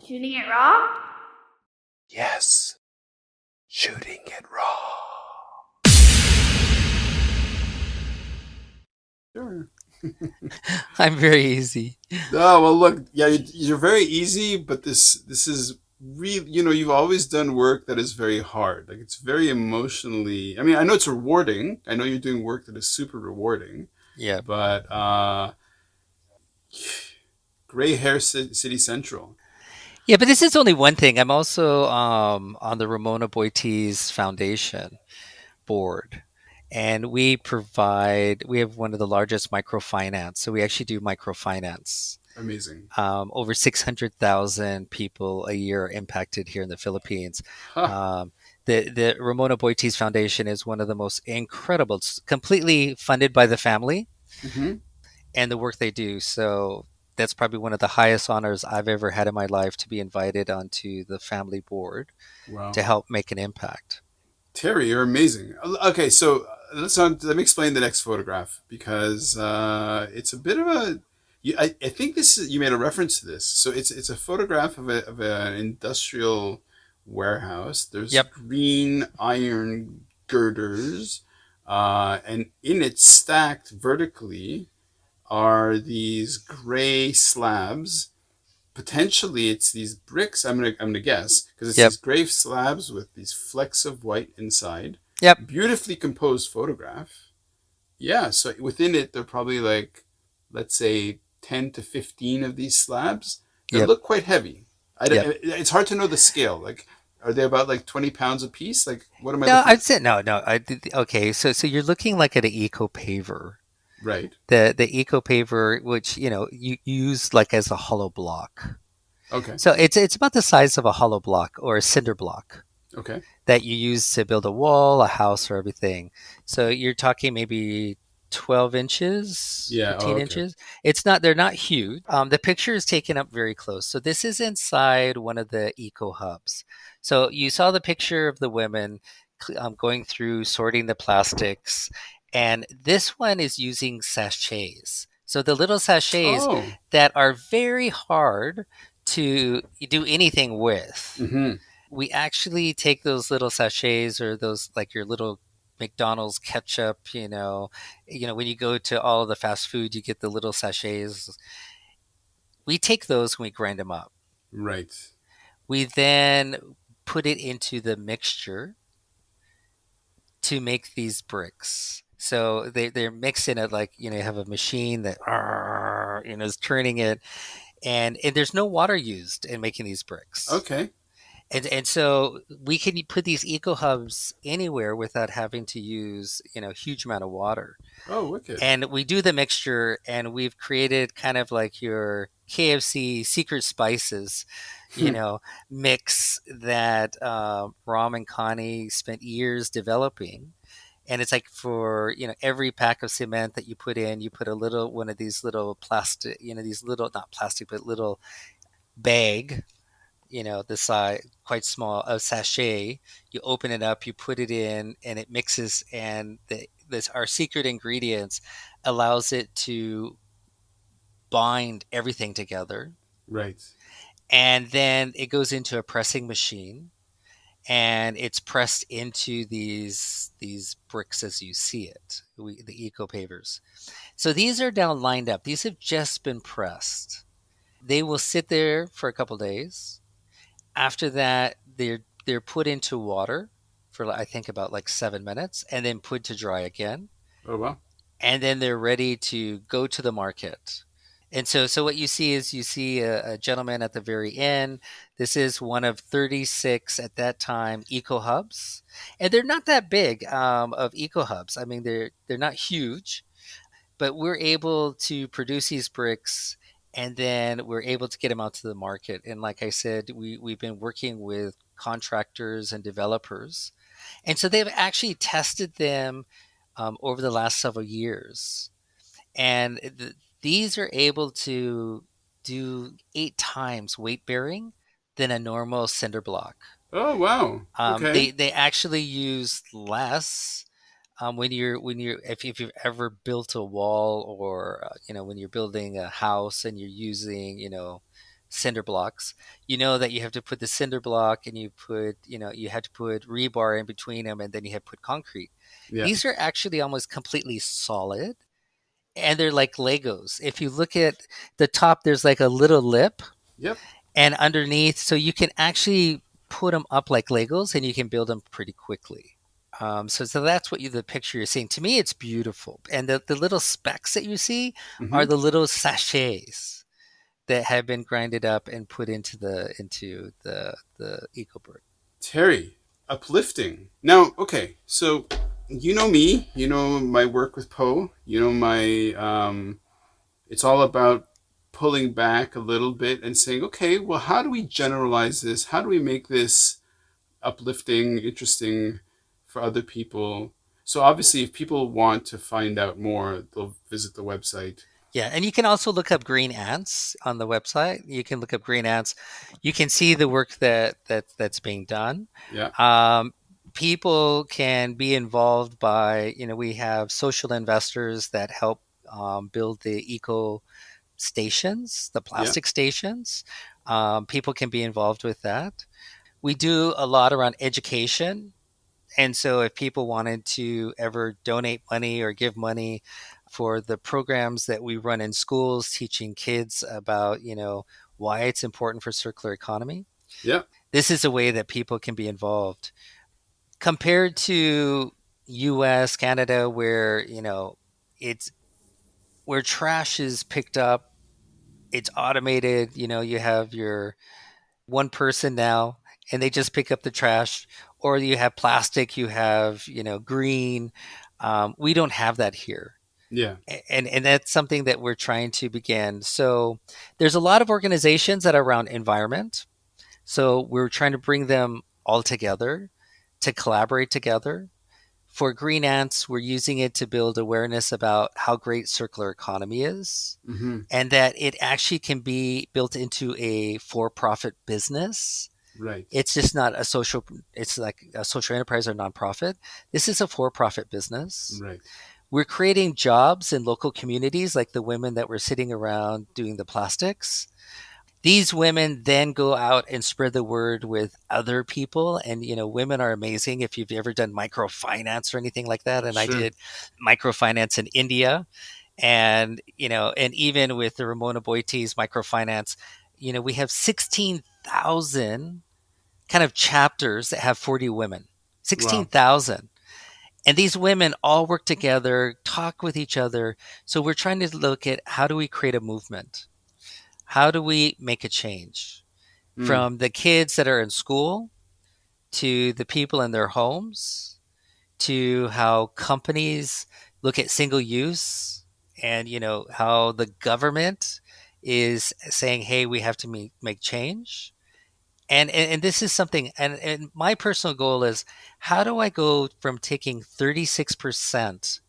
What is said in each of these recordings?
Shooting it raw? Yes, shooting it raw. Sure. I'm very easy. Oh well, look, yeah, you're very easy, but this is really, you've always done work that is very hard. Like it's very emotionally. I mean, I know it's rewarding. I know you're doing work that is super rewarding, Yeah. but Gray Hair City Central. Yeah, but this is only one thing. I'm also on the Ramona Boites Foundation board. And we have one of the largest microfinance. So we actually do microfinance. Amazing. Over 600,000 people a year are impacted here in the Philippines. Huh. Um, the Ramona Boites Foundation is one of the most incredible, it's completely funded by the family Mm-hmm. and the work they do. So that's probably one of the highest honors I've ever had in my life, to be invited onto the family board to Wow. help make an impact. Terry, you're amazing. Okay, so let me explain the next photograph because it's a bit of a. I think you made a reference to this. So it's a photograph of an industrial warehouse. There's Yep. green iron girders, and in it stacked vertically are these gray slabs. Potentially it's these bricks. I'm gonna guess because it's Yep. these gray slabs with these flecks of white inside. Yep. Beautifully composed photograph. Yeah, so within it there are probably like, let's say, 10 to 15 of these slabs that Yep. look quite heavy. Yep. It's hard to know the scale. Like, are they about like 20 pounds a piece? Like, what am I No, looking I'd at? say no, no. Okay, so you're looking like at an eco paver. Right. The eco paver, which you use like as a hollow block. Okay. So it's about the size of a hollow block or a cinder block Okay. that you use to build a wall, a house, or everything. So you're talking maybe 12 inches, Yeah. Oh, 15 okay. inches. They're not huge. The picture is taken up very close. So this is inside one of the eco hubs. So you saw the picture of the women going through sorting the plastics. And this one is using sachets. So the little sachets Oh. that are very hard to do anything with. Mm-hmm. We actually take those little sachets, or those like your little McDonald's ketchup, when you go to all of the fast food, you get the little sachets. We take those and we grind them up. Right. We then put it into the mixture to make these bricks. So they're mixing it like, you have a machine that, is turning it. And there's no water used in making these bricks. Okay. And so we can put these eco hubs anywhere without having to use, a huge amount of water. Oh, wicked. And we do the mixture, and we've created kind of like your KFC secret spices, mix that Ram and Connie spent years developing. And it's like for, every pack of cement that you put in, you put a little one of these little plastic, these little, not plastic, but little bag, the size quite small, a sachet. You open it up, you put it in, and it mixes. And this our secret ingredients allows it to bind everything together. Right. And then it goes into a pressing machine, and it's pressed into these bricks as you see it. The eco pavers. So these are now lined up. These have just been pressed. They will sit there for a couple days. After that, they're put into water for I think about like 7 minutes, and then put to dry again, Oh, wow. and then they're ready to go to the market. And so what you see is you see a gentleman at the very end. This is one of 36 at that time eco hubs, and they're not that big of eco hubs. I mean, they're not huge, but we're able to produce these bricks, and then we're able to get them out to the market. And like I said, we've been working with contractors and developers, and so they've actually tested them over the last several years. And these are able to do 8 times weight bearing than a normal cinder block. Oh, wow. Okay. They actually use less. When you're if you've ever built a wall, or when you're building a house and you're using cinder blocks. You know that you have to put the cinder block and you put, you have to put rebar in between them and then you have to put concrete. Yeah. These are actually almost completely solid and they're like Legos. If you look at the top, there's like a little lip Yep. and underneath, so you can actually put them up like Legos and you can build them pretty quickly. So that's what the picture you're seeing. To me, it's beautiful. And the little specks that you see Hmm. are the little sachets that have been grinded up and put into the EcoBird. Terry, uplifting. Now, okay, so you know me, you know my work with Poe, you know my it's all about pulling back a little bit and saying, okay, well, how do we generalize this? How do we make this uplifting, interesting for other people? So obviously, if people want to find out more, they'll visit the website. Yeah, and you can also look up green ants on the website. You can look up green ants. You can see the work that's being done. Yeah, Um, People can be involved by, we have social investors that help build the eco stations, the yeah, plastic stations. People can be involved with that. We do a lot around education. And so if people wanted to ever donate money or give money for the programs that we run in schools, teaching kids about, why it's important for circular economy, yeah, this is a way that people can be involved. Compared to US, Canada, where, it's where trash is picked up, it's automated, you have your one person now and they just pick up the trash, or you have plastic, you have, green. We don't have that here. yeah. And that's something that we're trying to begin. So there's a lot of organizations that are around environment. So we're trying to bring them all together to collaborate together. For Green Ants, we're using it to build awareness about how great circular economy is Mm-hmm. and that it actually can be built into a for-profit business. Right, It's just not a social, it's like a social enterprise or nonprofit. This is a for-profit business. right. We're creating jobs in local communities like the women that were sitting around doing the plastics. These women then go out and spread the word with other people. And, women are amazing. If you've ever done microfinance or anything like that, and I Sure. did microfinance in India, and even with the Ramona Boiti's microfinance, we have 16,000 kind of chapters that have 40 women. Wow. 16,000. And these women all work together, talk with each other. So we're trying to look at how do we create a movement? How do we make a change? Mm. From the kids that are in school to the people in their homes to how companies look at single use and how the government is saying, hey, we have to make change. And this is something, and my personal goal is, how do I go from taking 36%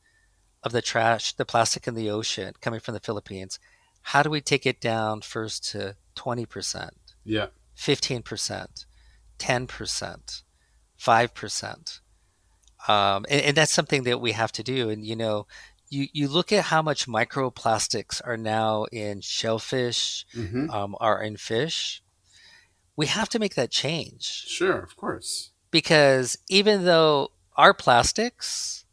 of the trash, the plastic in the ocean coming from the Philippines, how do we take it down first to 20%, Yeah. 15%, 10%, 5%? And that's something that we have to do. And you look at how much microplastics are now in shellfish, Mm-hmm. are in fish. We have to make that change Sure, of course. because even though our plastics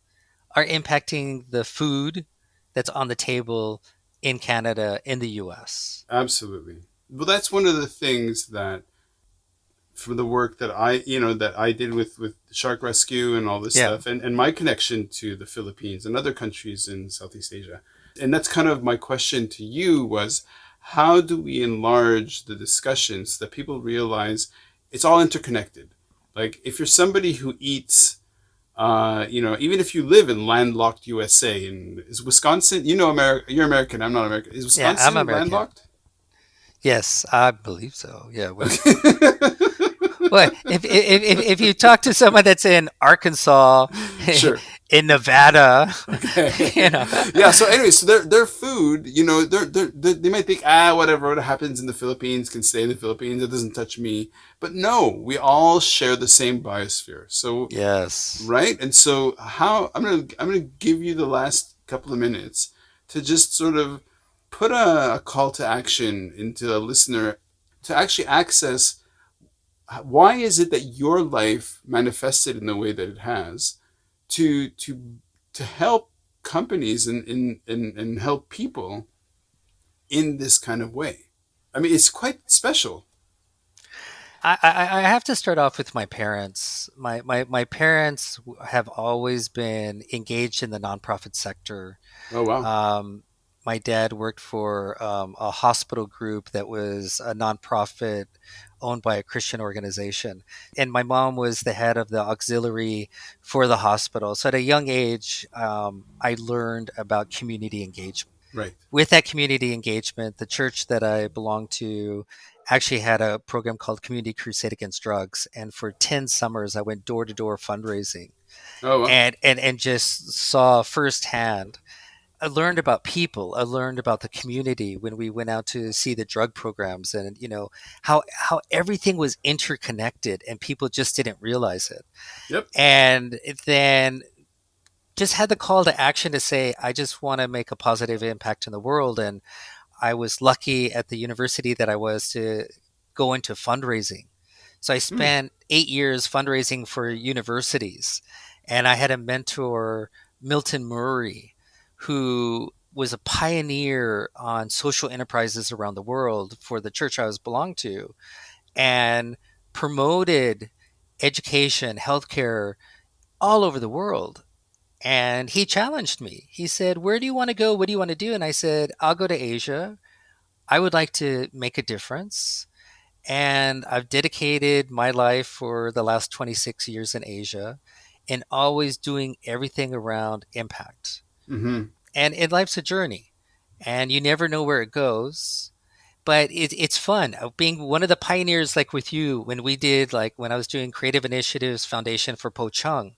are impacting the food that's on the table in Canada, in the US. Absolutely. Well, that's one of the things that from the work that that I did with shark rescue and all this Yeah. stuff, and my connection to the Philippines and other countries in Southeast Asia. And that's kind of my question to you was, how do we enlarge the discussions so that people realize it's all interconnected? Like if you're somebody who eats even if you live in landlocked USA, and is Wisconsin, America, you're American, I'm not American. Is Yeah, I'm Wisconsin American. landlocked? Yes, I believe so. Yeah. Okay. Well, if you talk to someone that's in Arkansas, Sure. in Nevada, Okay. you know, Yeah. So anyway, so their food, they might think, whatever happens in the Philippines can stay in the Philippines. It doesn't touch me. But no, we all share the same biosphere. So yes. right, and so how I'm gonna give you the last couple of minutes to just sort of put a call to action into a listener to actually access why is it that your life manifested in the way that it has to help companies and help people in this kind of way. I mean, it's quite special. I have to start off with my parents. My parents have always been engaged in the nonprofit sector. Oh wow. Um, my dad worked for a hospital group that was a nonprofit owned by a Christian organization. And my mom was the head of the auxiliary for the hospital. So at a young age, I learned about community engagement. Right. With that community engagement, the church that I belonged to actually had a program called Community Crusade Against Drugs. And for 10 summers, I went door to door fundraising Oh wow. and just saw firsthand. I learned about people. I learned about the community when we went out to see the drug programs, and how everything was interconnected and people just didn't realize it. Yep. And then just had the call to action to say, I just want to make a positive impact in the world. And I was lucky at the university that I was to go into fundraising. So I Mm. spent 8 years fundraising for universities. And I had a mentor, Milton Murray, who was a pioneer on social enterprises around the world for the church I was belonged to, and promoted education, healthcare all over the world. And he challenged me. He said, "Where do you want to go? What do you want to do?" And I said, "I'll go to Asia. I would like to make a difference." And I've dedicated my life for the last 26 years in Asia and always doing everything around impact. Mm-hmm. And life's a journey, and you never know where it goes. But it's fun. Being one of the pioneers, like with you, when we did, like when I was doing Creative Initiatives Foundation for Po Chung,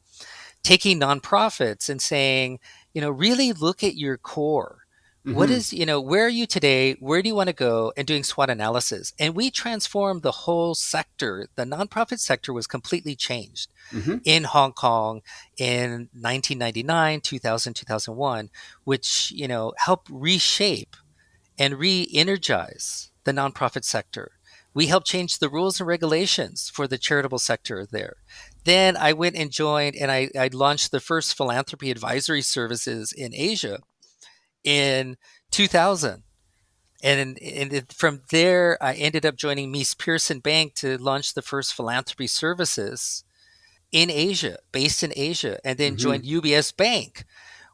taking nonprofits and saying, really look at your core. What Mm-hmm. is, where are you today? Where do you want to go? And doing SWOT analysis. And we transformed the whole sector. The nonprofit sector was completely changed Mm-hmm. in Hong Kong in 1999, 2000, 2001, which, helped reshape and re energize the nonprofit sector. We helped change the rules and regulations for the charitable sector there. Then I went and joined, and I launched the first philanthropy advisory services in Asia in 2000. From there, I ended up joining Mies Pearson Bank to launch the first philanthropy services in Asia, based in Asia, and then Mm-hmm. joined UBS Bank,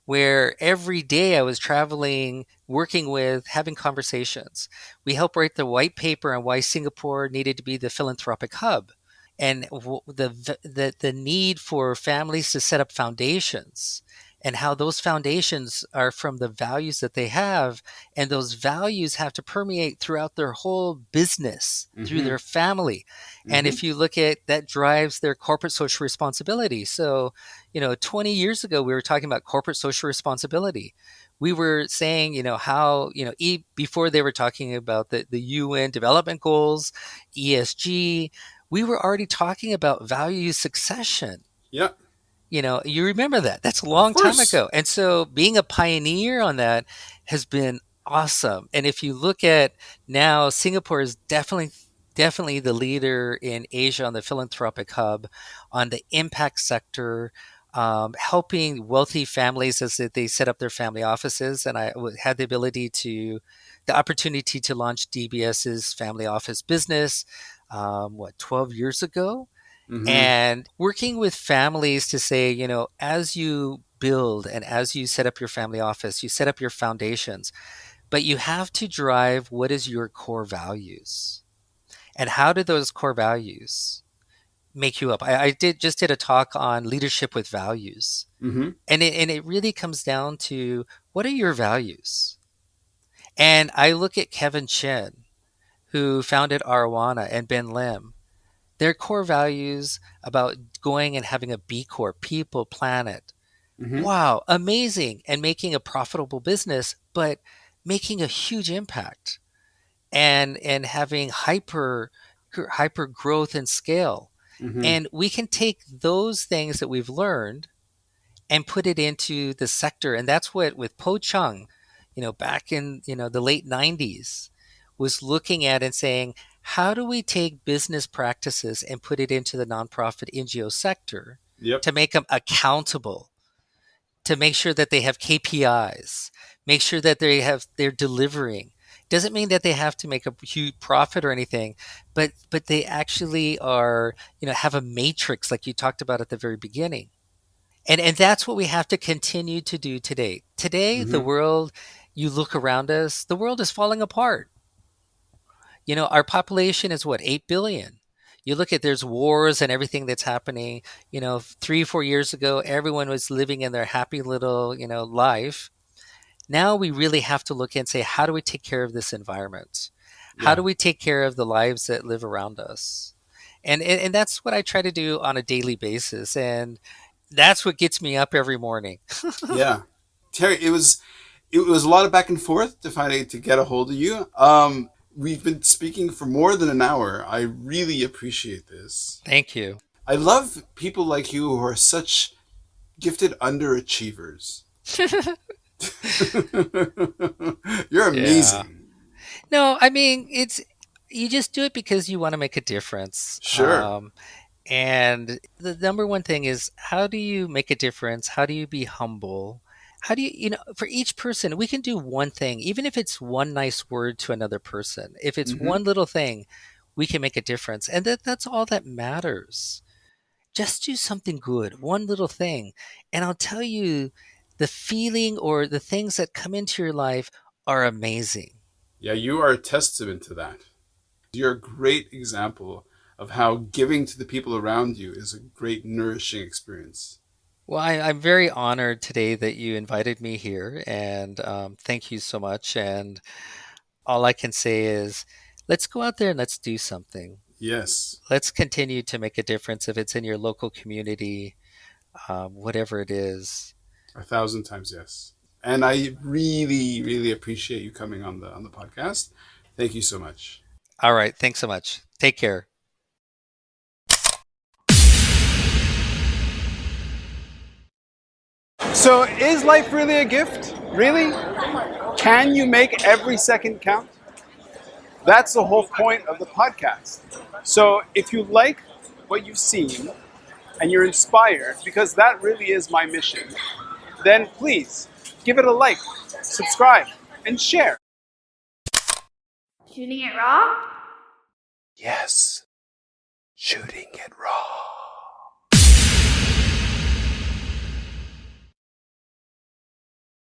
where every day I was traveling, working with, having conversations. We helped write the white paper on why Singapore needed to be the philanthropic hub, and the need for families to set up foundations, and how those foundations are from the values that they have, and those values have to permeate throughout their whole business through Mm-hmm. their family. And Mm-hmm. if you look at that, drives their corporate social responsibility. So 20 years ago, we were talking about corporate social responsibility. We were saying, how, before they were talking about the UN development goals, ESG, we were already talking about value succession. Yeah. You remember that. That's a Of long time course. ago. And so being a pioneer on that has been awesome. And if you look at now, Singapore is definitely the leader in Asia on the philanthropic hub, on the impact sector, helping wealthy families as they set up their family offices. And I had the opportunity to launch DBS's family office business, 12 years ago, Mm-hmm. and working with families to say, as you build and as you set up your family office, you set up your foundations, but you have to drive what is your core values, and how do those core values make you up. I did a talk on leadership with values, Mm-hmm. and it really comes down to, what are your values? And I look at Kevin Chin, who founded Arowana, and Ben Lim, their core values about going and having a B Corp, people, planet. Mm-hmm. Wow, amazing. And making a profitable business, but making a huge impact, and having hyper growth and scale. Mm-hmm. And we can take those things that we've learned and put it into the sector. And that's what with Po Chung, back in the late 90s, was looking at and saying, how do we take business practices and put it into the nonprofit NGO sector Yep. to make them accountable, to make sure that they have KPIs, make sure that they're delivering. Doesn't mean that they have to make a huge profit or anything, but they actually are, have a matrix like you talked about at the very beginning. And that's what we have to continue to do today. Today, the Hmm. world, you look around us, the world is falling apart. Our population is what, 8 billion. You look at there's wars and everything that's happening. 3, 4 years ago, everyone was living in their happy little, life. Now we really have to look and say, how do we take care of this environment? How Yeah. do we take care of the lives that live around us? And that's what I try to do on a daily basis. And that's what gets me up every morning. Yeah. Terry, it was a lot of back and forth to find to get a hold of you. We've been speaking for more than an hour. I really appreciate this. Thank you. I love people like you who are such gifted underachievers. You're Yeah. amazing. No, I mean, you just do it because you want to make a difference. Sure. And the number one thing is, how do you make a difference? How do you be humble? How do for each person, we can do one thing, even if it's one nice word to another person. If it's Hmm. one little thing, we can make a difference. And that's all that matters. Just do something good, one little thing. And I'll tell you, the feeling or the things that come into your life are amazing. Yeah, you are a testament to that. You're a great example of how giving to the people around you is a great, nourishing experience. Well, I'm very honored today that you invited me here, and thank you so much. And all I can say is, let's go out there and let's do something. Yes, Let's continue to make a difference if it's in your local community, whatever it is. 1,000 times yes. And I really, really appreciate you coming on the podcast. Thank you so much. All right. Thanks so much. Take care. So, is life really a gift? Really? Can you make every second count? That's the whole point of the podcast. So, if you like what you've seen and you're inspired, because that really is my mission, then please give it a like, subscribe, and share. Shooting it raw? Yes, shooting it raw.